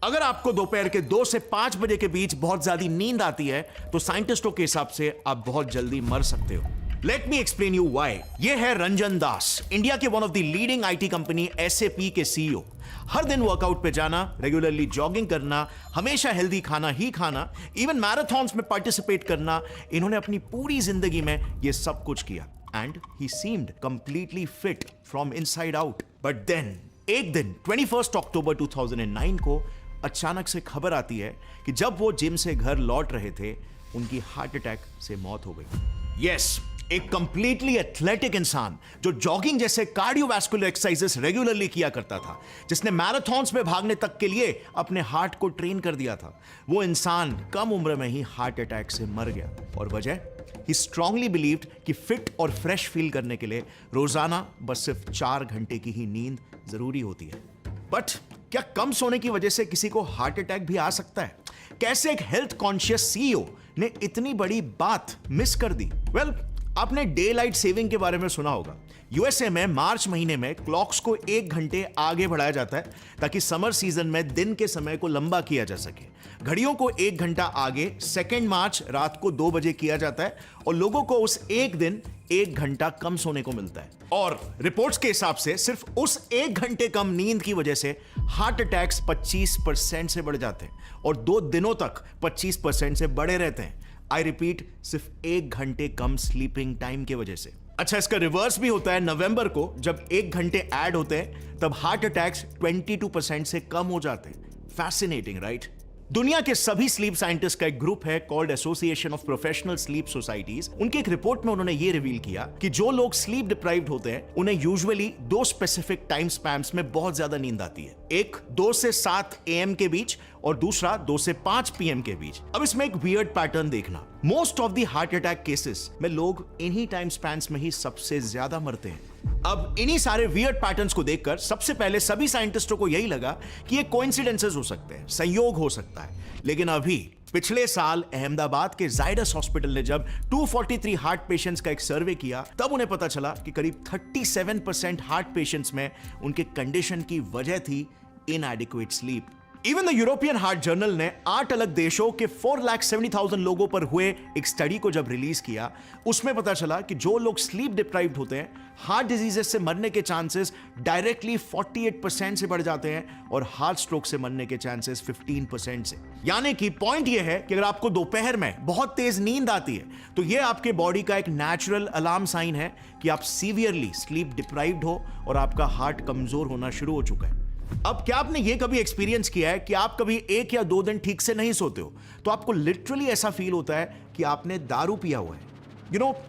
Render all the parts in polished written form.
अगर आपको दोपहर के 2 से 5 बजे के बीच बहुत ज्यादा नींद आती है तो साइंटिस्टों के हिसाब से आप बहुत जल्दी मर सकते हो। Let me explain you why. ये है रंजन दास, इंडिया के one of the leading IT company SAP के CEO। हर दिन वर्कआउट पे जाना, रेगुलरली जॉगिंग करना, हमेशा हेल्दी खाना ही खाना, इवन मैराथन्स में पार्टिसिपेट करना, इन्होंने अपनी पूरी जिंदगी में ये सब कुछ किया and he seemed completely fit from inside out. But then एक दिन 21 अक्टूबर 2009 को अचानक से खबर आती है कि जब वो जिम से घर लौट रहे थे उनकी हार्ट अटैक से मौत हो गई। यस, एक कंप्लीटली एथलेटिक इंसान जो जॉगिंग जैसे कार्डियोवैस्कुलर एक्सरसाइजेस रेगुलरली किया करता था, जिसने मैराथन्स में भागने तक के लिए अपने हार्ट को ट्रेन कर दिया था, वो इंसान कम उम्र में ही हार्ट अटैक से मर गया। और वजह, ही स्ट्रांगली बिलीव्ड कि फिट और फ्रेश फील करने के लिए रोजाना बस सिर्फ 4 घंटे की ही नींद जरूरी होती है। बट क्या कम सोने की वजह से किसी को हार्ट अटैक भी आ सकता है? कैसे एक हेल्थ कॉन्शियस CEO ने इतनी बड़ी बात मिस कर दी? वेल, आपने डे लाइट सेविंग के बारे में सुना होगा। USA में मार्च महीने में क्लॉक्स को 1 घंटे आगे बढ़ाया जाता है ताकि समर सीजन में दिन के समय को लंबा किया जा सके। घड़ियों को 1 घंटा आगे 2 मार्च रात को 2 बजे किया जाता है और लोगों को उस एक दिन 1 घंटा कम सोने को मिलता है। और रिपोर्ट्स के हिसाब से सिर्फ उस 1 घंटे कम नींद की वजह से हार्ट अटैक्स 25% से बढ़ जाते हैं और 2 दिनों तक 25% से बढ़े रहते हैं। आई रिपीट, सिर्फ 1 घंटे कम स्लीपिंग टाइम की वजह से। अच्छा, इसका रिवर्स भी होता है। नवंबर को जब 1 घंटे ऐड होते हैं तब हार्ट अटैक्स 22% से कम हो जाते हैं। Fascinating, right? दुनिया के सभी स्लीप साइंटिस्ट का एक ग्रुप है called association of professional sleep societies. उनके एक रिपोर्ट में उन्होंने ये रिवील किया कि जो लोग स्लीप डिप्राइव्ड होते हैं उन्हें यूजुअली 2 स्पेसिफिक टाइम स्पैम्स में बहुत ज्यादा नींद आती है। एक 2 से 7 AM के बीच और दूसरा 2 से 5 PM के बीच। अब इसमें एक वियर्ड पैटर्न देखना, most of the heart attack cases में लोग इन्हीं टाइम स्पैन्स में ही सबसे ज्यादा मरते हैं। अब इन्हीं सारे वियर्ड पैटर्न्स को देखकर सबसे पहले सभी साइंटिस्टों को यही लगा कि ये कोइंसिडेंसेस हो सकते हैं, संयोग हो सकता है। लेकिन अभी पिछले साल अहमदाबाद के जायडस हॉस्पिटल ने जब 243 हार्ट पेशेंट्स का एक सर्वे किया तब उन्हें पता चला कि करीब 37% हार्ट पेशेंट्स में उनके कंडीशन की वजह थी इनएडिक्वेट sleep. Even the European heart journal ने 8 अलग देशों के 4,70,000 लोगों पर हुए एक स्टडी को जब रिलीज किया, उसमें पता चला कि जो लोग स्लीप डिप्राइव्ड होते हैं हार्ट डिजीजेस से मरने के चांसेस डायरेक्टली 48% से बढ़ जाते हैं और हार्ट स्ट्रोक से मरने के चांसेस 15% से। यानी कि पॉइंट यह है कि अगर आपको दोपहर में बहुत तेज नींद आती है तो यह आपके बॉडी का एक नेचुरल अलार्म साइन है कि आप सीवियरली स्लीप डिप्राइव्ड हो और आपका हार्ट कमजोर होना शुरू हो चुका है। अब क्या आपने ये कभी एक्सपीरियंस किया है कि आप कभी 1 या 2 दिन ठीक से नहीं सोते हो तो आपको लिटरली ऐसा फील होता है कि आपने दारू पिया हुआ है?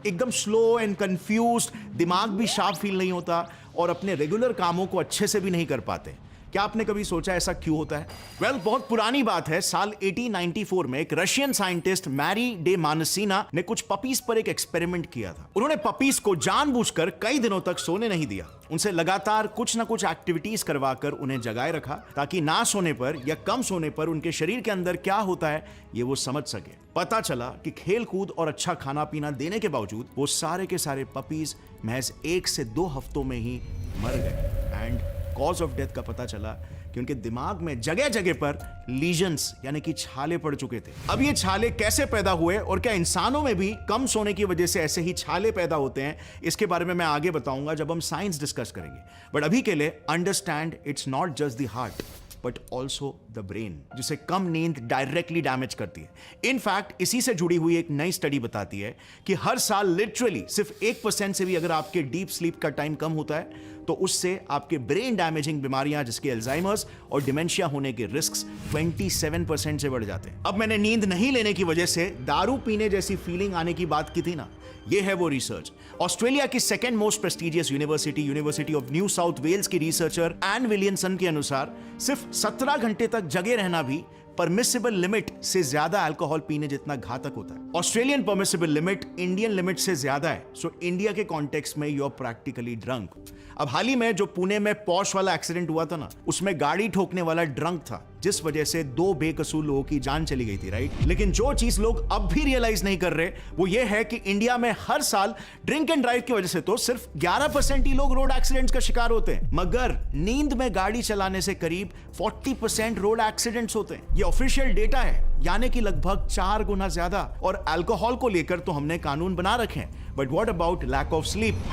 एकदम स्लो एंड कंफ्यूज्ड, दिमाग भी शार्प फील नहीं होता और अपने रेगुलर कामों को अच्छे से भी नहीं कर पाते। क्या आपने कभी सोचा ऐसा क्यों होता है? वेल, बहुत पुरानी बात है। साल 1894 में एक रशियन साइंटिस्ट मैरी डे मानसीना ने कुछ पपीज पर एक एक्सपेरिमेंट किया था। उन्होंने पपीज को जानबूझकर कई दिनों तक सोने नहीं दिया। उनसे लगातार कुछ ना कुछ एक्टिविटीज करवाकर उन्हें जगाए रखा ताकि ना सोने पर या कम सोने पर उनके शरीर के अंदर क्या होता है ये वो समझ सके। पता चला कि खेल कूद और अच्छा खाना पीना देने के बावजूद वो सारे के सारे पपीज महज 1 से 2 हफ्तों में ही मर गए। एंड कॉज ऑफ डेथ का पता चला कि उनके दिमाग में जगह जगह पर लीजन्स यानी कि छाले पड़ चुके थे। अब ये छाले कैसे पैदा हुए और क्या इंसानों में भी कम सोने की वजह से ऐसे ही छाले पैदा होते हैं, इसके बारे में मैं आगे बताऊंगा जब हम साइंस डिस्कस करेंगे। बट अभी के लिए understand, it's not just the heart but also the brain, जिसे कम नींद डायरेक्टली डैमेज करती है। इनफैक्ट इसी से जुड़ी हुई एक नई स्टडी बताती है कि हर साल लिटरली सिर्फ 1% से भी अगर आपके डीप स्लीप का टाइम कम होता है तो उससे आपके ब्रेन डैमेजिंग बीमारियां जैसे अल्जाइमर्स और डिमेंशिया होने के रिस्क 27% से बढ़ जाते हैं। अब मैंने नींद नहीं लेने की वजह से दारू पीने जैसी फीलिंग आने की बात की थी ना, ये है वो रिसर्च। ऑस्ट्रेलिया की 2nd most prestigious university of New South Wales की रिसर्चर एन विलियमसन के अनुसार सिर्फ 17 घंटे तक जगे रहना भी परमिसिबल लिमिट से ज्यादा अल्कोहल पीने जितना घातक होता है। Australian permissible limit Indian limit से ज्यादा है, सो इंडिया के कॉन्टेक्स्ट में यू आर प्रैक्टिकली ड्रंक। अब हाल ही में जो पुणे में पॉश वाला एक्सीडेंट हुआ था ना, उसमें गाड़ी ठोकने वाला ड्रंक था। जिस वजह से 2 बेकसूर लोगों की जान चली गई थी, राइट? लेकिन जो चीज लोग अब भी रियलाइज नहीं कर रहे वो ये है कि इंडिया में हर साल ड्रिंक एंड ड्राइव की वजह से तो सिर्फ 11% ही लोग रोड एक्सीडेंट्स का शिकार होते हैं, मगर नींद में गाड़ी चलाने से करीब 40% रोड एक्सीडेंट्स होते हैं। ये ऑफिशियल डेटा है, यानी कि लगभग 4 गुना ज्यादा। और अल्कोहल को लेकर तो हमने कानून बना रखे हैं, but what about lack of sleep?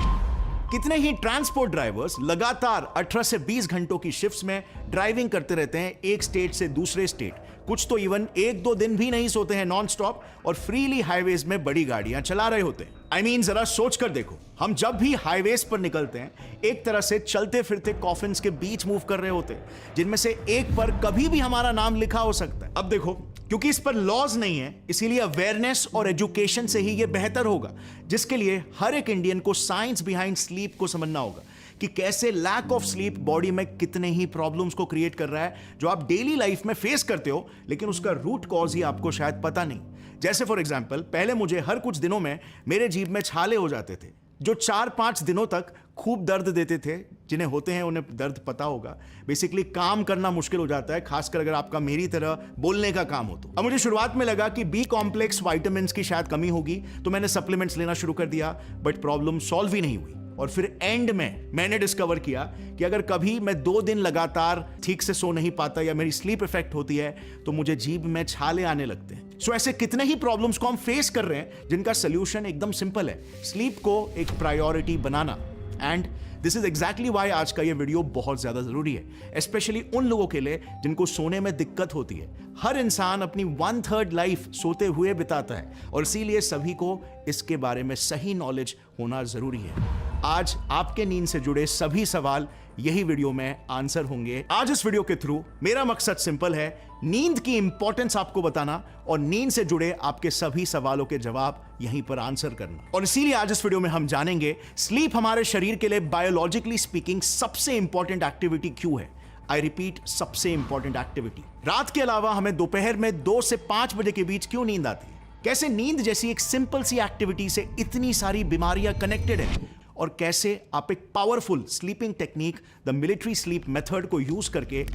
कितने ही ट्रांसपोर्ट ड्राइवर्स लगातार 18 से 20 घंटों की शिफ्ट्स में ड्राइविंग करते रहते हैं एक स्टेट से दूसरे स्टेट। कुछ तो इवन 1-2 दिन भी नहीं सोते हैं नॉन स्टॉप और फ्रीली हाईवेज में बड़ी गाड़ियां चला रहे होते हैं। I mean, जरा सोच कर देखो, हम जब भी हाईवेज पर निकलते हैं एक तरह से चलते फिरते कॉफिन्स के बीच मूव कर रहे होते हैं, जिनमें से एक पर कभी भी हमारा नाम लिखा हो सकता है। अब देखो, क्योंकि इस पर लॉज नहीं है, इसीलिए अवेयरनेस और एजुकेशन से ही यह बेहतर होगा, जिसके लिए हर एक इंडियन को साइंस बिहाइंड स्लीप को समझना होगा कि कैसे लैक ऑफ स्लीप बॉडी में कितने ही प्रॉब्लम्स को क्रिएट कर रहा है, जो आप डेली लाइफ में फेस करते हो, लेकिन उसका रूट कॉज ही आपको शायद पता नहीं। जैसे फॉर एग्जाम्पल, पहले मुझे हर कुछ दिनों में मेरे जीभ में छाले हो जाते थे, जो 4-5 दिनों तक खूब दर्द देते थे। जिन्हें होते हैं उन्हें दर्द पता होगा। बेसिकली काम करना मुश्किल हो जाता है, खासकर अगर आपका मेरी तरह बोलने का काम हो तो। अब मुझे शुरुआत में लगा कि बी कॉम्प्लेक्स विटामिन्स की शायद कमी होगी, तो मैंने सप्लीमेंट्स लेना शुरू कर दिया, बट प्रॉब्लम सॉल्व ही नहीं हुई। और फिर एंड में मैंने डिस्कवर किया कि अगर कभी मैं 2 दिन लगातार ठीक से सो नहीं पाता या मेरी स्लीप इफेक्ट होती है तो मुझे जीभ में छाले आने लगते हैं। सो ऐसे कितने ही प्रॉब्लम्स को हम फेस कर रहे हैं, जिनका सोल्यूशन एकदम सिंपल है, स्लीप को एक priority banana. And this is exactly Y आज का ये वीडियो बहुत ज्यादा जरूरी है, स्पेशली उन लोगों के लिए जिनको सोने में दिक्कत होती है। हर इंसान अपनी 1/3 लाइफ सोते हुए बिताता है और इसीलिए सभी को इसके बारे में सही नॉलेज होना जरूरी है। आज आपके नींद से जुड़े सभी सवाल यही वीडियो में आंसर होंगे। आज इस वीडियो के थ्रू मेरा मकसद सिंपल है, नींद की इंपॉर्टेंस आपको बताना और नींद से जुड़े आपके सभी सवालों के जवाब यहीं पर आंसर करना। और इसीलिए आज इस वीडियो में हम जानेंगे स्लीप हमारे शरीर के लिए बायोलॉजिकली स्पीकिंग सबसे इंपॉर्टेंट एक्टिविटी क्यों है। आई रिपीट, सबसे इंपॉर्टेंट एक्टिविटी। रात के अलावा हमें दोपहर में 2 से 5 बजे के बीच क्यों नींद आती है? कैसे नींद जैसी एक सिंपल सी एक्टिविटी से इतनी सारी बीमारियां कनेक्टेड है? और कैसे आप एक powerful sleeping technique the military sleep method को यूज करके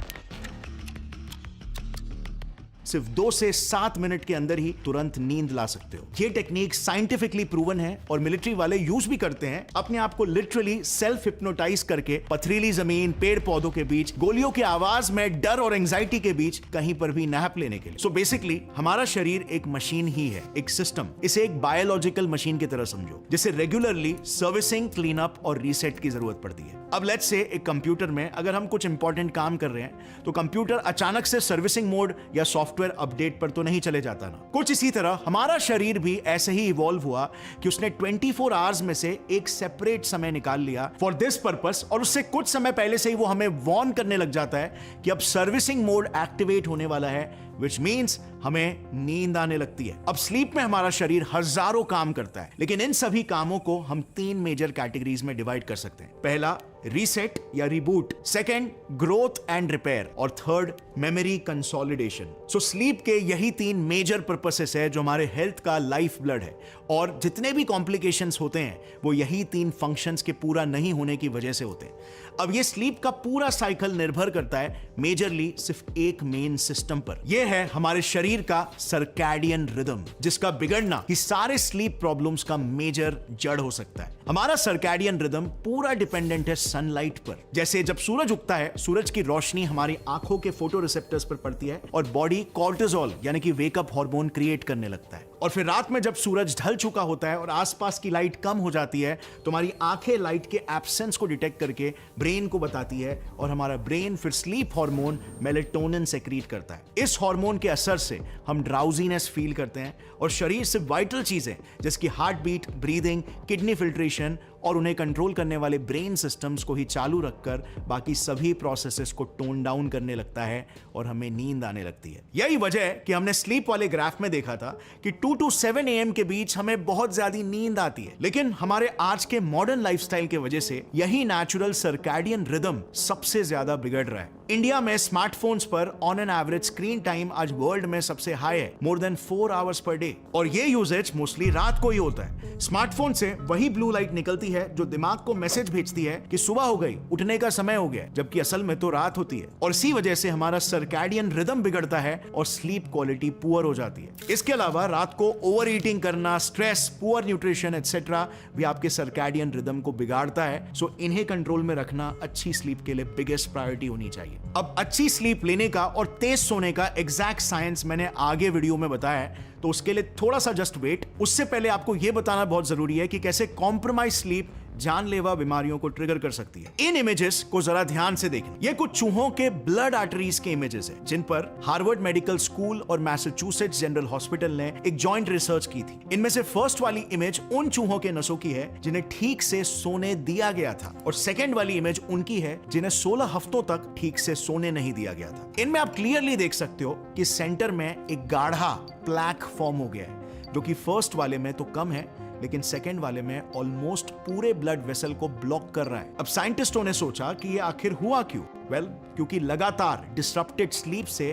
सिर्फ 2 से 7 मिनट के अंदर ही तुरंत नींद ला सकते हो। ये टेक्निक साइंटिफिकली प्रूवन है और मिलिट्री वाले यूज भी करते हैं, अपने आप को लिटरली सेल्फ हिप्नोटाइज करके पथरीली जमीन, पेड़ पौधों के बीच, गोलियों की आवाज में, डर और एंजाइटी के बीच कहीं पर भी नैप लेने के लिए। सो बेसिकली हमारा शरीर एक मशीन ही है, एक सिस्टम। इसे एक बायोलॉजिकल मशीन की तरह समझो, जिसे रेगुलरली सर्विसिंग, क्लीन अप और रीसेट की जरूरत पड़ती है। अब लेट्स से एक कंप्यूटर में अगर हम कुछ इंपॉर्टेंट काम कर रहे हैं तो कंप्यूटर अचानक से सर्विसिंग मोड या सॉफ्टवेयर अपडेट पर तो नहीं चले जाता ना। कुछ इसी तरह हमारा शरीर भी ऐसे ही इवॉल्व हुआ कि उसने 24 आवर्स में से एक सेपरेट समय निकाल लिया फॉर दिस पर्पस, और उससे कुछ समय पहले से ही वो हमें वार्न करने लग जाता है कि अब सर्विसिंग मोड एक्टिवेट होने वाला है, which means हमें नींद आने लगती है। अब स्लीप में हमारा शरीर हजारों काम करता है, लेकिन इन सभी कामों को हम 3 मेजर कैटेगरीज में डिवाइड कर सकते हैं। पहला, रीसेट या reboot, second, growth and repair, और third, memory consolidation. So sleep के यही 3 मेजर पर्पसेस है जो हमारे हेल्थ का लाइफ ब्लड है, और जितने भी कॉम्प्लिकेशंस होते हैं वो यही 3 फंक्शंस के पूरा नहीं होने की वजह से होते हैं। अब ये स्लीप का पूरा साइकिल निर्भर करता है मेजरली सिर्फ एक मेन सिस्टम पर। यह है हमारे शरीर का सर्कैडियन रिदम, जिसका बिगड़ना ही सारे स्लीप प्रॉब्लम्स का मेजर जड़ हो सकता है। हमारा सर्कैडियन रिदम पूरा डिपेंडेंट है सनलाइट पर। जैसे जब सूरज उगता है, सूरज की रोशनी हमारी आंखों के फोटो रिसेप्टर्स पर पड़ती है और बॉडी कॉर्टिसोल यानी कि वेकअप हार्मोन क्रिएट करने लगता है। और फिर रात में जब सूरज ढल चुका होता है और आसपास की लाइट कम हो जाती है तो हमारी आंखें लाइट के एब्सेंस को डिटेक्ट करके ब्रेन को बताती है, और हमारा ब्रेन फिर स्लीप हार्मोन मेलेटोनिन सेक्रीट करता है। इस हार्मोन के असर से हम ड्राउजीनेस फील करते हैं और शरीर से वाइटल चीजें जैसे कि heart beat, breathing, kidney filtration और उन्हें कंट्रोल करने वाले ब्रेन सिस्टम्स को ही चालू रखकर बाकी सभी प्रोसेसेस को टोन डाउन करने लगता है और हमें नींद आने लगती है। यही वजह है कि हमने स्लीप वाले ग्राफ में देखा था कि 2 to 7 AM के बीच हमें बहुत ज्यादा नींद आती है, लेकिन हमारे आज के मॉडर्न लाइफस्टाइल की वजह से यही नेचुरल सर्कैडियन रिदम सबसे ज्यादा बिगड़ रहा है। इंडिया में स्मार्टफोन्स पर on an average screen time आज वर्ल्ड में सबसे हाई है, more than 4 hours per day, और ये यूजेज मोस्टली रात को ही होता है। स्मार्टफोन से वही ब्लू लाइट निकलती है है जो दिमाग को मैसेज भेजती है कि सुबह हो गई, उठने का समय हो गया, जबकि असल में तो रात होती है। और इसी वजह से हमारा सर्कैडियन रिदम बिगड़ता है और स्लीप क्वालिटी पुअर हो जाती है। इसके अलावा रात को ओवर ईटिंग करना, स्ट्रेस, पुअर न्यूट्रिशन एटसेट्रा भी आपके सर्कैडियन रिदम को बिगाड़ता है। सो इन्हें कंट्रोल में रखना अच्छी स्लीप के लिए बिगेस्ट प्रायोरिटी होनी चाहिए। अब अच्छी स्लीप लेने का और तेज सोने का एग्जैक्ट साइंस मैंने आगे वीडियो में बताया है, तो उसके लिए थोड़ा सा जस्ट वेट। उससे पहले आपको यह बताना बहुत जरूरी है कि कैसे कॉम्प्रोमाइज स्लीप जानलेवा बीमारियों को ट्रिगर कर सकती है। इन इमेजेस को जरा ध्यान से देखें। ये कुछ चूहों के ब्लड आर्टरीज के इमेजेस हैं, जिन पर हार्वर्ड मेडिकल स्कूल और मैसाचुसेट्स जनरल हॉस्पिटल ने एक जॉइंट रिसर्च की थी। इनमें से फर्स्ट वाली इमेज उन चूहों के नसों की है जिन्हें ठीक से सोने दिया गया था, और सेकेंड वाली इमेज उनकी है जिन्हें 16 हफ्तों तक ठीक से सोने नहीं दिया गया था। इनमें आप क्लियरली देख सकते हो कि सेंटर में एक गाढ़ा प्लैक फॉर्म हो गया है, जो कि फर्स्ट वाले में तो कम है, लेकिन सेकेंड वाले में ऑलमोस्ट पूरे ब्लड वेसल को ब्लॉक कर रहा है। अब साइंटिस्टों ने सोचा कि ये आखिर हुआ क्यों? क्योंकि लगातार डिसरप्टेड स्लीप से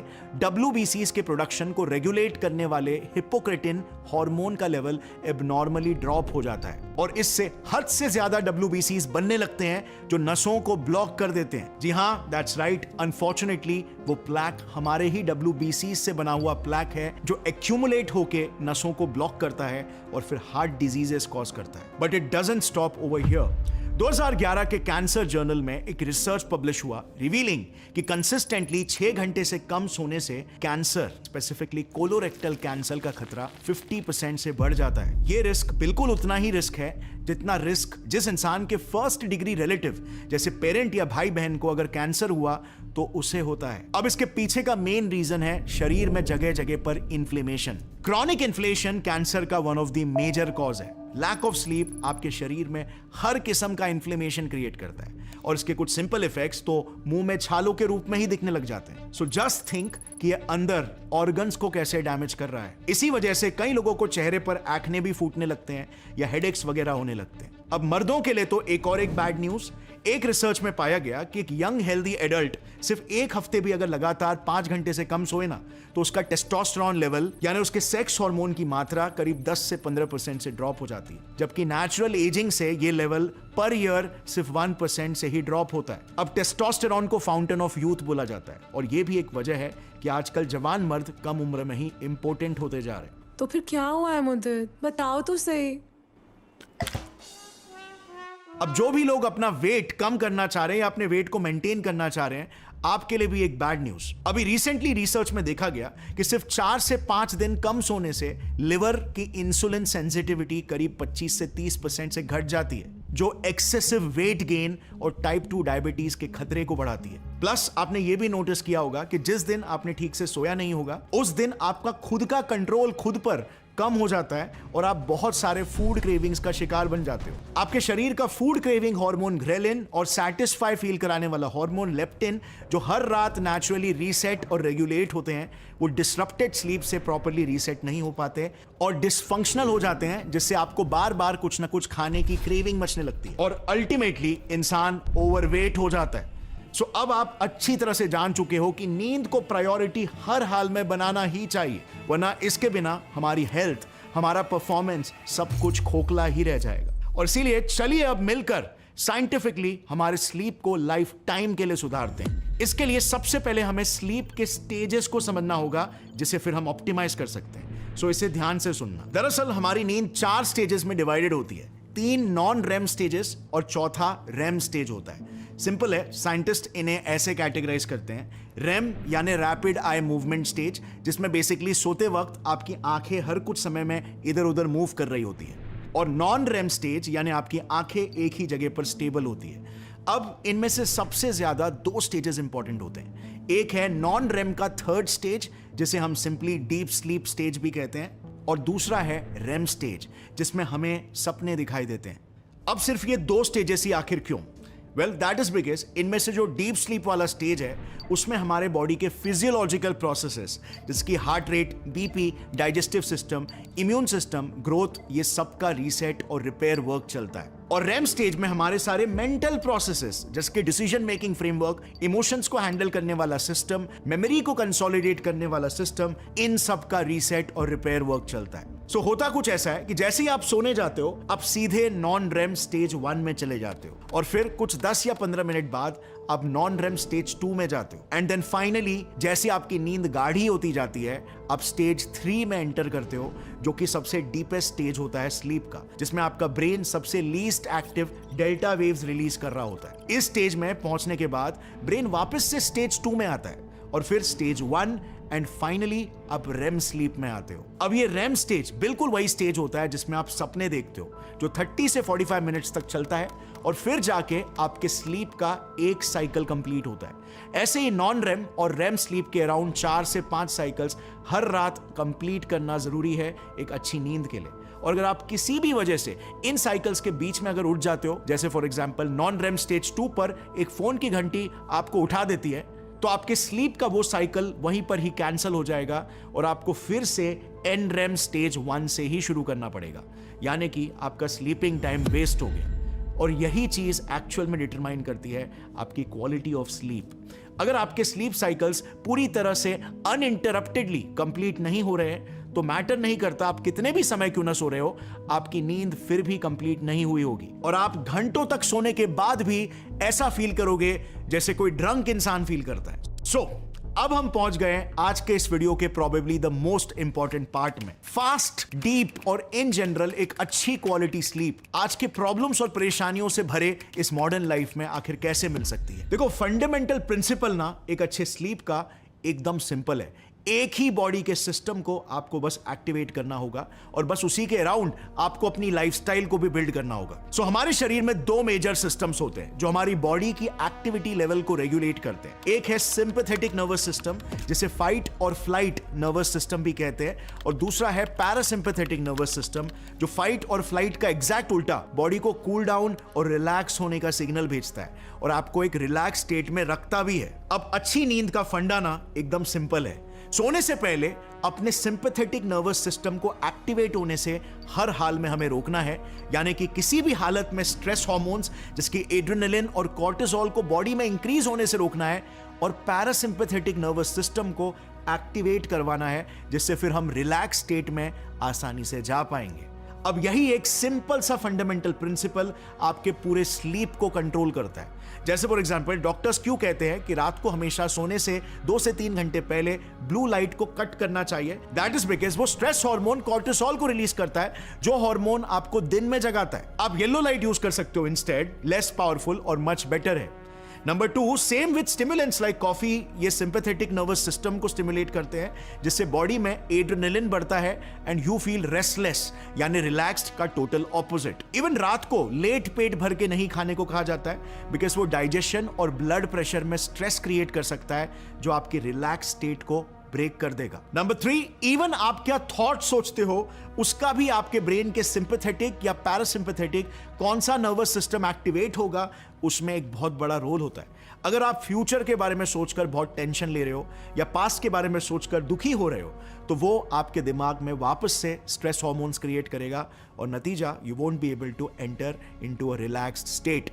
WBCs के प्रोडक्शन को रेगुलेट करने वाले हिपोक्रेटिन हार्मोन का लेवल एबनॉर्मली ड्रॉप हो जाता है, और इससे हद से ज्यादा WBCs बनने लगते हैं जो नसों को ब्लॉक कर देते हैं। जी हां, दैट्स राइट। अनफॉर्चुनेटली वो प्लैक हमारे ही WBCs से बना हुआ प्लैक है, जो एक्यूमुलेट होके नसों को ब्लॉक करता है और फिर हार्ट डिजीजेस कॉज करता है। But it doesn't stop over here. 2011 के कैंसर जर्नल में एक रिसर्च पब्लिश हुआ रिवीलिंग कि कंसिस्टेंटली 6 घंटे से कम सोने से कैंसर, स्पेसिफिकली कोलोरेक्टल कैंसर का खतरा 50% से बढ़ जाता है। ये रिस्क बिल्कुल उतना ही रिस्क है जितना रिस्क जिस इंसान के फर्स्ट डिग्री रिलेटिव जैसे पेरेंट या भाई बहन को अगर कैंसर हुआ तो उसे होता है। अब इसके पीछे का मेन रीजन है शरीर में जगह जगह पर इन्फ्लेमेशन। क्रॉनिक इन्फ्लेमेशन कैंसर का one of the major cause है। लैक ऑफ स्लीप आपके शरीर में हर किस्म का इन्फ्लेमेशन क्रिएट करता है, और इसके कुछ सिंपल इफेक्ट्स तो मुंह में छालों के रूप में ही दिखने लग जाते हैं। सो जस्ट थिंक कि ये अंदर ऑर्गन्स को कैसे डैमेज कर रहा है। इसी वजह से कई लोगों को चेहरे पर एक्ने भी फूटने लगते हैं या हेडेक्स वगैरह होने लगते हैं। अब मर्दों के लिए तो एक और एक बैड न्यूज। एक रिसर्च में पाया गया कि एक यंग हेल्दी एडल्ट सिर्फ एक हफ्ते भी अगर लगातार 5 घंटे से कम सोए ना, तो उसका टेस्टोस्टेरोन लेवल यानी उसके सेक्स हार्मोन की मात्रा करीब 10 से 15% से ड्रॉप हो जाती है, जबकि नेचुरल एजिंग से ये लेवल पर ईयर सिर्फ 1% से ही ड्रॉप होता है। अब टेस्टोस्टेरोन को फाउंटेन ऑफ यूथ बोला जाता है, और ये भी एक वजह है कि आजकल जवान मर्द कम उम्र में ही इंपोर्टेंट होते जा रहे हैं। तो फिर क्या हुआ है मुद्दत? बताओ तो सही। अब जो भी लोग अपना वेट कम करना चाह रहे हैं या अपने वेट को मेंटेन करना चाह रहे हैं, आपके लिए भी एक बैड न्यूज। अभी रिसेंटली रिसर्च में देखा गया कि सिर्फ 4 से 5 दिन कम सोने से लिवर की इंसुलिन सेंसिटिविटी करीब 25 से 30% से घट जाती है, जो एक्सेसिव वेट गेन और टाइप 2 डायबिटीज के खतरे को बढ़ाती है। प्लस आपने ये भी नोटिस किया होगा कि जिस दिन आपने ठीक से सोया नहीं होगा, उस दिन आपका खुद का कंट्रोल खुद पर कम हो जाता है और आप बहुत सारे फूड क्रेविंग्स का शिकार बन जाते हो। आपके शरीर का फूड क्रेविंग हार्मोन ग्रेलिन और सैटिस्फाई फील कराने वाला हार्मोन लेप्टिन, जो हर रात नेचुरली रीसेट और रेगुलेट होते हैं, वो डिसरप्टेड स्लीप से प्रॉपर्ली रीसेट नहीं हो पाते और डिसफंक्शनल हो जाते हैं, जिससे आपको बार बार कुछ ना कुछ खाने की क्रेविंग मचने लगती है और अल्टीमेटली इंसान ओवरवेट हो जाता है। सो अब आप अच्छी तरह से जान चुके हो कि नींद को प्रायोरिटी हर हाल में बनाना ही चाहिए, वरना इसके बिना हमारी हेल्थ, हमारा परफॉर्मेंस, सब कुछ खोखला ही रह जाएगा। और इसीलिए चलिए अब मिलकर साइंटिफिकली हमारे स्लीप को लाइफ टाइम के लिए सुधारते हैं। इसके लिए सबसे पहले हमें स्लीप के स्टेजेस को समझना होगा, जिसे फिर हम ऑप्टिमाइज कर सकते हैं। सो इसे ध्यान से सुनना। दरअसल हमारी नींद 4 स्टेजेस में डिवाइडेड होती है। 3 नॉन रेम स्टेजेस और चौथा रेम स्टेज होता है। सिंपल है, साइंटिस्ट इन्हें ऐसे कैटेगराइज करते हैं। रेम यानी रैपिड आई मूवमेंट स्टेज, जिसमें बेसिकली सोते वक्त आपकी आंखें हर कुछ समय में इधर उधर मूव कर रही होती है, और नॉन रेम स्टेज यानी आपकी आंखें एक ही जगह पर स्टेबल होती है। अब इनमें से सबसे ज्यादा 2 स्टेजेस इंपॉर्टेंट होते हैं। एक है नॉन रेम का 3rd स्टेज, जिसे हम सिंपली डीप स्लीप स्टेज भी कहते हैं, और दूसरा है रेम स्टेज, जिसमें हमें सपने दिखाई देते हैं। अब सिर्फ ये 2 स्टेजेस ही आखिर क्यों? वेल, दैट इज बिकॉज इनमें से जो डीप स्लीप वाला स्टेज है, उसमें हमारे बॉडी के फिजियोलॉजिकल प्रोसेसेस, जिसकी heart rate, BP, digestive system, immune system, growth, ये सब का रीसेट और रिपेयर वर्क चलता है। और रेम स्टेज में हमारे सारे मेंटल प्रोसेसेस, जिसके डिसीजन मेकिंग फ्रेमवर्क, इमोशंस को हैंडल करने वाला सिस्टम, मेमोरी को कंसोलिडेट करने वाला सिस्टम, इन सब का रीसेट और रिपेयर वर्क चलता है। सो होता कुछ ऐसा है कि जैसे ही आप सोने जाते हो आप सीधे नॉन रेम स्टेज 1 में चले जाते हो और फिर कुछ 10 या 15 मिनट बाद आप नॉन रेम स्टेज 2 में जाते हो एंड देन फाइनली जैसे आपकी नींद गाढ़ी होती जाती है आप स्टेज 3 में एंटर करते हो, जो कि सबसे डीपेस्ट स्टेज होता है स्लीप का, जिसमें आपका ब्रेन सबसे least active delta waves release कर रहा होता है। इस स्टेज में पहुंचने के बाद ब्रेन वापस से स्टेज 2 में आता है और फिर स्टेज 1 एंड फाइनली आप रेम स्लीप में आते हो। अब ये रेम स्टेज बिल्कुल वही स्टेज होता है जिसमें आप सपने देखते हो, जो 30 से 45 मिनट्स तक चलता है और फिर जाके आपके स्लीप का एक साइकिल कंप्लीट होता है। ऐसे ही नॉन रेम और रेम स्लीप के अराउंड 4 से 5 साइकिल्स हर रात कंप्लीट करना जरूरी है एक अच्छी नींद के लिए। और अगर आप किसी भी वजह से इन साइकिल्स के बीच में अगर उठ जाते हो, जैसे for example non RAM stage 2 पर एक फोन की घंटी आपको उठा देती है, तो आपके स्लीप का वो साइकिल वहीं पर ही कैंसिल हो जाएगा और आपको फिर से एन रेम स्टेज 1 से ही शुरू करना पड़ेगा, यानी कि आपका स्लीपिंग टाइम वेस्ट हो गया। और यही चीज एक्चुअल में डिटरमाइन करती है आपकी क्वालिटी ऑफ स्लीप। अगर आपके स्लीप साइकिल्स पूरी तरह से अनइंटरप्टेडली कंप्लीट नहीं हो रहे हैं तो मैटर नहीं करता आप कितने भी समय क्यों ना सो रहे हो, आपकी नींद फिर भी कंप्लीट नहीं हुई होगी और आप घंटों तक सोने के बाद भी ऐसा फील करोगे जैसे कोई ड्रंक इंसान फील करता है। सो अब हम पहुंच गए आज के इस वीडियो के probably the most important part में, फास्ट, डीप और इन जनरल एक अच्छी क्वालिटी स्लीप आज के प्रॉब्लम्स और परेशानियों से भरे इस मॉडर्न लाइफ में आखिर कैसे मिल सकती है। देखो, फंडामेंटल प्रिंसिपल ना एक अच्छे स्लीप का एकदम सिंपल है। एक ही बॉडी के सिस्टम को आपको बस एक्टिवेट करना होगा और बस उसी के अराउंड आपको अपनी लाइफस्टाइल को भी बिल्ड करना होगा। सो हमारे शरीर में 2 मेजर सिस्टम्स होते हैं जो हमारी बॉडी की एक्टिविटी लेवल को रेगुलेट करते हैं। एक है सिंपैथेटिक नर्वस सिस्टम, जिसे फाइट और फ्लाइट नर्वस सिस्टम भी कहते हैं, और दूसरा है पैरासिम्पैथेटिक नर्वस सिस्टम, जो फाइट और फ्लाइट का एग्जैक्ट उल्टा बॉडी को कूल डाउन और रिलैक्स होने का सिग्नल भेजता है और आपको एक रिलैक्स स्टेट में रखता भी है। अब अच्छी नींद का फंडा ना एकदम सिंपल है। सोने से पहले अपने सिंपैथेटिक नर्वस सिस्टम को एक्टिवेट होने से हर हाल में हमें रोकना है, यानी कि किसी भी हालत में स्ट्रेस हार्मोन्स जिसके एड्रेनलिन और कॉर्टिसोल को बॉडी में इंक्रीज होने से रोकना है और पैरासिम्पैथेटिक नर्वस सिस्टम को एक्टिवेट करवाना है, जिससे फिर हम रिलैक्स स्टेट में आसानी से जा पाएंगे। अब यही एक सिंपल सा फंडामेंटल प्रिंसिपल आपके पूरे स्लीप को कंट्रोल करता है। जैसे फॉर एग्जांपल डॉक्टर्स क्यों कहते हैं कि रात को हमेशा सोने से 2 से 3 घंटे पहले ब्लू लाइट को कट करना चाहिए। दैट इज बिकॉज वो स्ट्रेस हार्मोन कॉर्टिसोल को रिलीज करता है, जो हार्मोन आपको दिन में जगाता है। आप येलो लाइट यूज कर सकते हो इंस्टेड, लेस पावरफुल और मच बेटर है। Number 2, same with stimulants like coffee, ये सिंपैथेटिक नर्वस सिस्टम को स्टिमुलेट करते हैं, जिससे बॉडी में एड्रेनलिन बढ़ता है एंड यू फील रेस्टलेस, यानी रिलैक्स्ड का टोटल ऑपोजिट। इवन रात को लेट पेट भर के नहीं खाने को कहा जाता है, बिकॉज वो डाइजेशन और ब्लड प्रेशर में स्ट्रेस क्रिएट कर सकता है, जो आपकी रिलैक्स स्टेट को ब्रेक कर देगा। नंबर 3, इवन आप क्या थॉट सोचते हो उसका भी आपके ब्रेन के सिंपैथेटिक या पैरासिम्पैथेटिक कौन सा नर्वस सिस्टम एक्टिवेट होगा, उसमें एक बहुत बड़ा रोल होता है। अगर आप फ्यूचर के बारे में सोचकर बहुत टेंशन ले रहे हो या पास्ट के बारे में सोचकर दुखी हो रहे हो, तो वो आपके दिमाग में वापस से स्ट्रेस हार्मोन्स क्रिएट करेगा और नतीजा you won't be able to enter into a relaxed state.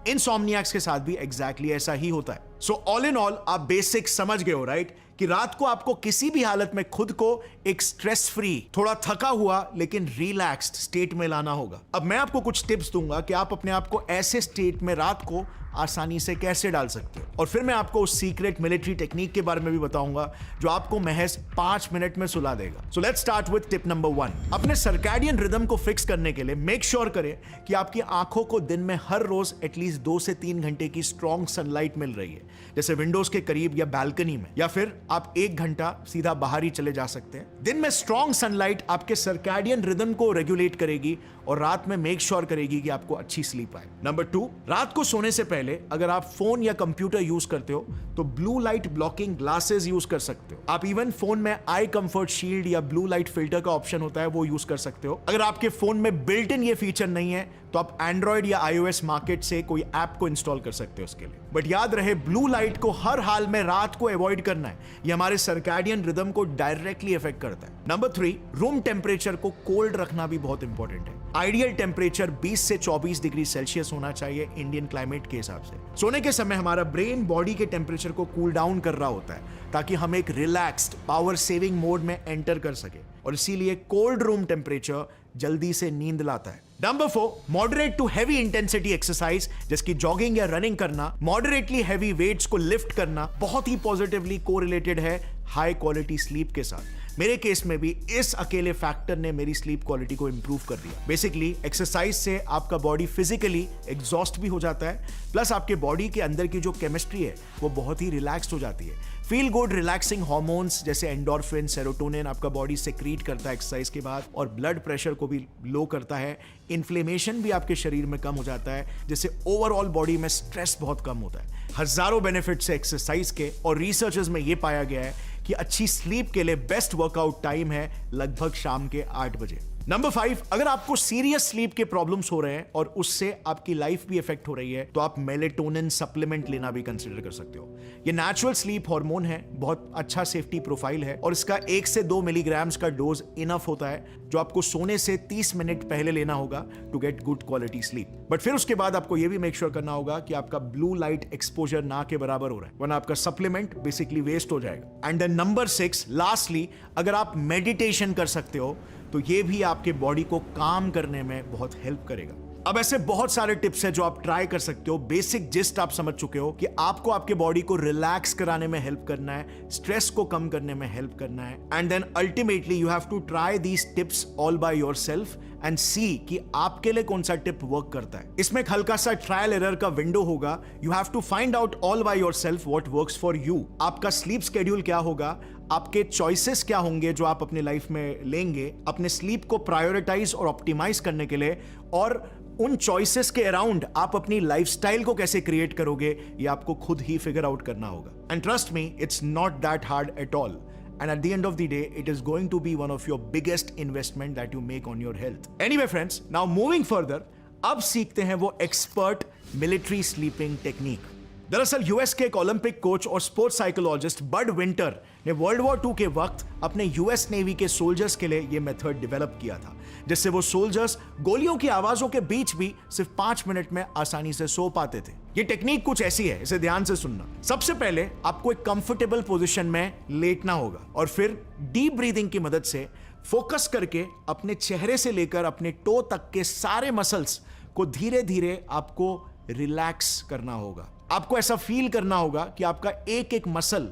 Insomniacs के साथ भी एग्जैक्टली ऐसा ही होता है। सो ऑल इन ऑल आप बेसिक समझ गए हो, राइट, कि रात को आपको किसी भी हालत में खुद को एक स्ट्रेस फ्री, थोड़ा थका हुआ लेकिन रिलैक्स्ड स्टेट में लाना होगा। अब मैं आपको कुछ टिप्स दूंगा कि आप अपने आप को ऐसे स्टेट में रात को आसानी से कैसे डाल सकते हो, और फिर मैं आपको उस सीक्रेट मिलिट्री टेक्निक के बारे में भी बताऊंगा जो आपको महज 5 मिनट में सुला देगा। So let's start with tip number 1। अपने सर्कैडियन रिदम को फिक्स करने के लिए मेक श्योर करें कि आपकी आंखों को दिन में हर रोज एटलीस्ट 2 से 3 घंटे की स्ट्रॉन्ग सनलाइट मिल रही है, जैसे विंडोज के करीब या बालकनी में, या फिर आप 1 घंटा सीधा बाहर ही चले जा सकते हैं। दिन में स्ट्रॉन्ग सनलाइट आपके सर्कैडियन रिदम को रेगुलेट करेगी और रात में मेक श्योर करेगी कि आपको अच्छी स्लीप आए। नंबर 2, रात को सोने से पहले अगर आप फोन या कंप्यूटर यूज करते हो तो blue light blocking glasses use कर सकते हो। आप इवन फोन में आई कंफर्ट शील्ड या ब्लू लाइट फिल्टर का ऑप्शन होता है, वो यूज कर सकते हो। अगर आपके फोन में बिल्ट इन ये फीचर नहीं है तो आप एंड्रॉइड या iOS मार्केट से कोई ऐप को इंस्टॉल कर सकते हो उसके लिए। बट याद रहे, ब्लू लाइट को हर हाल में रात को अवॉइड करना है, ये हमारे सर्कैडियन रिदम को डायरेक्टली इफेक्ट करता है। नंबर 3, रूम टेम्परेचर को कोल्ड रखना भी बहुत इंपॉर्टेंट है। आइडियल टेम्परेचर 20 से 24 डिग्री सेल्सियस होना चाहिए इंडियन क्लाइमेट के हिसाब से। सोने के समय हमारा ब्रेन बॉडी के टेम्परेचर को कूल डाउन कर रहा होता है ताकि हम एक रिलैक्स्ड पावर सेविंग मोड में एंटर कर सके। और इसीलिए कोल्ड रूम टेम्परेचर जल्दी से नींद लाता है। Number 4, moderate to heavy intensity exercise, जैसे जॉगिंग या रनिंग करना, मॉडरेटली हैवी वेट्स को लिफ्ट करना बहुत ही पॉजिटिवली कोरिलेटेड है हाई क्वालिटी स्लीप के साथ। मेरे केस में भी इस अकेले फैक्टर ने मेरी स्लीप क्वालिटी को इंप्रूव कर दिया। बेसिकली एक्सरसाइज से आपका बॉडी फिजिकली एग्जॉस्ट भी हो जाता है, प्लस आपके बॉडी के अंदर की जो केमिस्ट्री है वो बहुत ही रिलैक्स्ड हो जाती है। फील गुड रिलैक्सिंग हार्मोन्स जैसे एंडोर्फिन, सेरोटोनिन आपका बॉडी सेक्रीट करता है एक्सरसाइज के बाद, और ब्लड प्रेशर को भी लो करता है। इन्फ्लेमेशन भी आपके शरीर में कम हो जाता है, जिससे ओवरऑल बॉडी में स्ट्रेस बहुत कम होता है। हजारों बेनिफिट्स है एक्सरसाइज के, और रिसर्चर्स में ये पाया गया है कि अच्छी स्लीप के लिए बेस्ट वर्कआउट टाइम है लगभग शाम के 8 बजे। नंबर 5, अगर आपको सीरियस स्लीप के प्रॉब्लम्स हो रहे हैं और उससे आपकी लाइफ भी इफेक्ट हो रही है, तो आप मेलेटोनिन सप्लीमेंट लेना भी कंसीडर कर सकते हो। ये नेचुरल स्लीप हार्मोन है, बहुत अच्छा सेफ्टी प्रोफाइल है, और इसका 1 से 2 मिलीग्राम्स का डोज इनफ होता है, जो आपको सोने से 30 मिनट पहले लेना होगा to get good quality sleep. But फिर उसके बाद आपको यह भी मेक श्योर करना होगा कि आपका ब्लू लाइट एक्सपोजर ना के बराबर हो रहा है, वरना आपका सप्लीमेंट बेसिकली वेस्ट हो जाएगा। एंड देन नंबर 6, लास्टली, अगर आप मेडिटेशन कर सकते हो तो ये भी आपके बॉडी को काम करने में बहुत हेल्प करेगा। अब ऐसे बहुत सारे टिप्स हैं जो आप ट्राई कर सकते हो। बेसिक जिस्ट आप समझ चुके हो कि आपको आपके बॉडी को रिलैक्स कराने में हेल्प करना है, स्ट्रेस को कम करने में हेल्प करना है, and then ultimately you have to try these tips all by yourself and see कि आपके लिए कौन सा टिप वर्क करता है। इसमें एक हल्का सा ट्रायल एरर का विंडो होगा। You have to find out all by yourself what works for you. आपका स्लीप शेड्यूल क्या होगा, आपके चॉइसेस क्या होंगे जो आप अपने लाइफ में लेंगे अपने स्लीप को प्रायोरिटाइज और ऑप्टिमाइज करने के लिए, और उन चॉइसेस के अराउंड आप अपनी लाइफस्टाइल को कैसे क्रिएट करोगे, ये आपको खुद ही फिगर आउट करना होगा। And trust me, it's not that hard at all, and at the end of the day it is going to be one of your biggest investment that you make on your health. Anyway friends, now moving further, अब सीखते हैं वो expert military sleeping technique. दरअसल US के एक Olympic coach और sports psychologist बड winter ने world war 2 के वक्त अपने यूएस नेवी के सोल्जर्स के लिए यह मेथड डेवलप किया था, जिससे वो सोल्जर्स गोलियों की आवाजों के बीच भी सिर्फ 5 मिनट में आसानी से सो पाते थे। ये टेक्निक कुछ ऐसी है, इसे ध्यान से सुनना। सबसे पहले आपको एक कंफर्टेबल पोजीशन में लेटना होगा, और फिर डीप ब्रीदिंग की मदद से फोकस करके अपने चेहरे से लेकर अपने टो तक के सारे मसल्स को धीरे धीरे आपको रिलैक्स करना होगा। आपको ऐसा फील करना होगा कि आपका एक एक मसल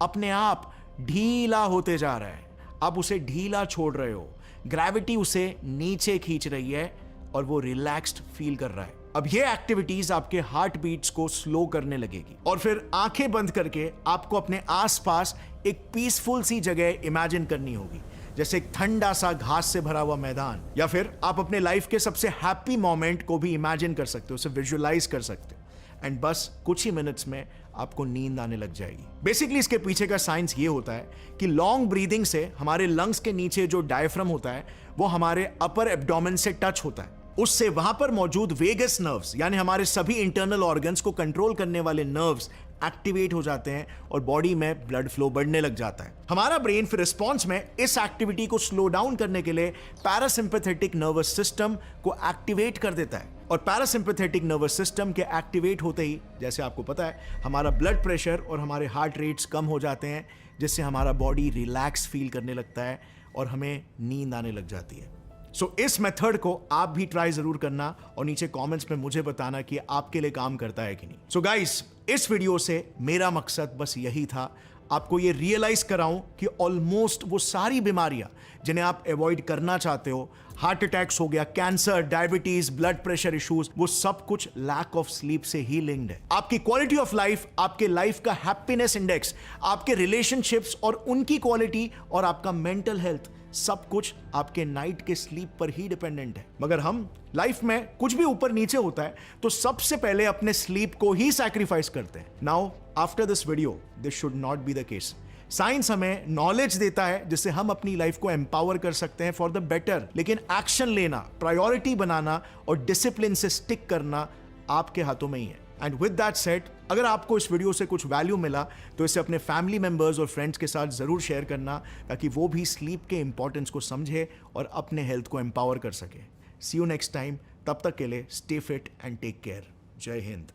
अपने आप ढीला होते जा रहा है, आप उसे ढीला छोड़ रहे हो, ग्रेविटी उसे नीचे खींच रही है और वो रिलैक्स्ड फील कर रहा है। अब ये एक्टिविटीज आपके हार्ट बीट्स को स्लो करने लगेगी, और फिर आंखें बंद करके आपको अपने आसपास एक पीसफुल सी जगह इमेजिन करनी होगी, जैसे एक ठंडा सा घास से भरा हुआ मैदान, या फिर आप अपने लाइफ के सबसे हैप्पी मोमेंट को भी इमेजिन कर सकते हो, उसे विजुअलाइज कर सकते हो, एंड बस कुछ ही मिनट्स में आपको नींद आने लग जाएगी। बेसिकली इसके पीछे का साइंस ये होता है कि लॉन्ग ब्रीदिंग से हमारे लंग्स के नीचे जो डायफ्राम होता है वो हमारे अपर एब्डोमेन से टच होता है, उससे वहां पर मौजूद वेगस नर्व्स यानी हमारे सभी इंटरनल ऑर्गन्स को कंट्रोल करने वाले नर्व्स एक्टिवेट हो जाते हैं और बॉडी में ब्लड फ्लो बढ़ने लग जाता है। हमारा ब्रेन फिर रिस्पॉन्स में इस एक्टिविटी को स्लो डाउन करने के लिए पैरासिम्पैथेटिक नर्वस सिस्टम को एक्टिवेट कर देता है, और पैरासिम्पैथेटिक नर्वस सिस्टम के एक्टिवेट होते ही, जैसे आपको पता है, हमारा ब्लड प्रेशर और हमारे हार्ट रेट्स कम हो जाते हैं, जिससे हमारा बॉडी रिलैक्स फील करने लगता है और हमें नींद आने लग जाती है। सो इस मेथड को आप भी ट्राई जरूर करना और नीचे कमेंट्स में मुझे बताना कि आपके लिए काम करता है कि नहीं। सो गाइस, इस वीडियो से मेरा मकसद बस यही था, आपको ये रियलाइज कराऊं कि ऑलमोस्ट वो सारी बीमारियां जिन्हें आप अवॉइड करना चाहते हो, हार्ट अटैक्स हो गया, cancer, diabetes, blood pressure issues, वो सब कुछ लैक ऑफ स्लीप से ही लिंक्ड है। आपकी क्वालिटी ऑफ लाइफ, आपके लाइफ का हैप्पीनेस इंडेक्स, आपके रिलेशनशिप्स और उनकी क्वालिटी, और आपका मेंटल हेल्थ, सब कुछ आपके नाइट के स्लीप पर ही डिपेंडेंट है। मगर हम लाइफ में कुछ भी ऊपर नीचे होता है तो सबसे पहले अपने स्लीप को ही सैक्रिफाइस करते हैं। Now after this video this should not be the case. Science हमें नॉलेज देता है जिससे हम अपनी लाइफ को एम्पावर कर सकते हैं फॉर द बेटर, लेकिन एक्शन लेना, प्रायोरिटी बनाना और डिसिप्लिन से स्टिक करना आपके हाथों में ही है। एंड विद दैट सेड, अगर आपको इस वीडियो से कुछ वैल्यू मिला तो इसे अपने फैमिली मेंबर्स और फ्रेंड्स के साथ जरूर शेयर करना, ताकि वो भी स्लीप के इंपॉर्टेंस को समझे और अपने हेल्थ को एम्पावर कर सके। सी यू नेक्स्ट टाइम, तब तक के लिए stay fit and take care. जय हिंद।